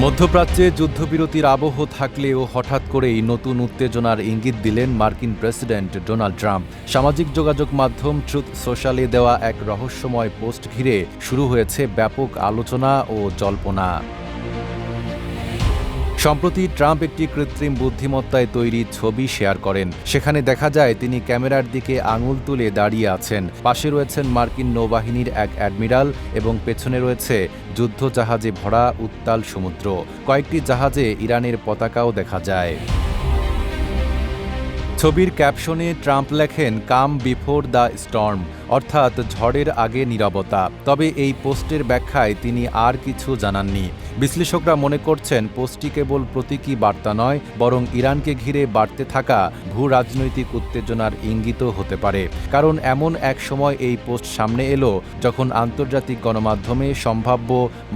মধ্যপ্রাচ্যে যুদ্ধবিরতির আবহ থাকলেও হঠাৎ করেই নতুন উত্তেজনার ইঙ্গিত দিলেন মার্কিন প্রেসিডেন্ট ডোনাল্ড ট্রাম্প। সামাজিক যোগাযোগ মাধ্যম ট্রুথ সোশ্যালে দেওয়া এক রহস্যময় পোস্ট ঘিরে শুরু হয়েছে ব্যাপক আলোচনা ও জল্পনা। সম্প্রতি ট্রাম্প একটি কৃত্রিম বুদ্ধিমত্তায় তৈরি ছবি শেয়ার করেন। সেখানে দেখা যায় তিনি ক্যামেরার দিকে আঙুল তুলে দাঁড়িয়ে আছেন। পাশে রয়েছেন মার্কিন নৌবাহিনীর এক অ্যাডমিরাল এবং পেছনে রয়েছে যুদ্ধজাহাজে ভরা উত্তাল সমুদ্র। কয়েকটি জাহাজে ইরানের পতাকাও দেখা যায়। ছবির ক্যাপশনে ট্রাম্প লেখেন কাম বিফোর দ্য স্টর্ম, অর্থাৎ ঝড়ের আগে নীরবতা। তবে এই পোস্টের ব্যাখ্যায় তিনি আর কিছু জানাননি। বিশ্লেষকরা মনে করছেন পোস্টটি কেবল প্রতীকী বার্তা নয়, বরং ইরানকে ঘিরে বাড়তে থাকা ভূ রাজনৈতিক উত্তেজনার ইঙ্গিতও হতে পারে। কারণ এমন এক সময় এই পোস্ট সামনে এলো যখন আন্তর্জাতিক গণমাধ্যমে সম্ভাব্য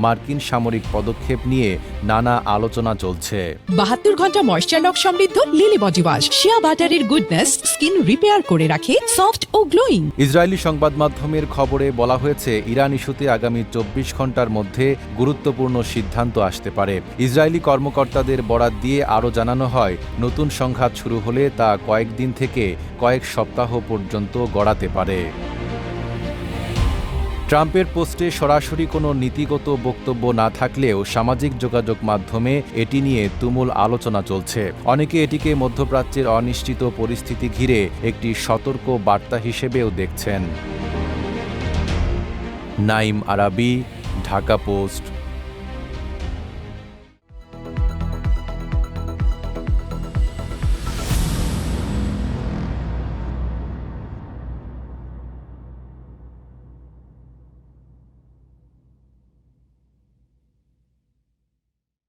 মার্কিন সামরিক পদক্ষেপ নিয়ে নানা আলোচনা চলছে। 72 ঘন্টা ময়েশ্চার লক সমৃদ্ধ লিলি বডি ওয়াশ, শিয়া বাটারের গুডনেস স্কিন রিপেয়ার করে রাখে সফট ও গ্লোয়িং। ইসরায়েলি সংবাদ মাধ্যমের খবরে বলা হয়েছে ইরান ইস্যুতে আগামী 24 ঘন্টার মধ্যে গুরুত্বপূর্ণ সিদ্ধান্ত আসতে পারে। ইসরায়েলি কর্মকর্তাদের বরাত দিয়ে আরও জানানো হয়, নতুন সংঘাত শুরু হলে তা কয়েকদিন থেকে কয়েক সপ্তাহ পর্যন্ত গড়াতে পারে। ট্রাম্পের পোস্টে সরাসরি কোনো নীতিগত বক্তব্য না থাকলেও সামাজিক যোগাযোগ মাধ্যমে এটি নিয়ে তুমুল আলোচনা চলছে। অনেকে এটিকে মধ্যপ্রাচ্যের অনিশ্চিত পরিস্থিতি ঘিরে একটি সতর্ক বার্তা হিসেবেও দেখছেন। নাইম আরাবী, ঢাকা পোস্ট।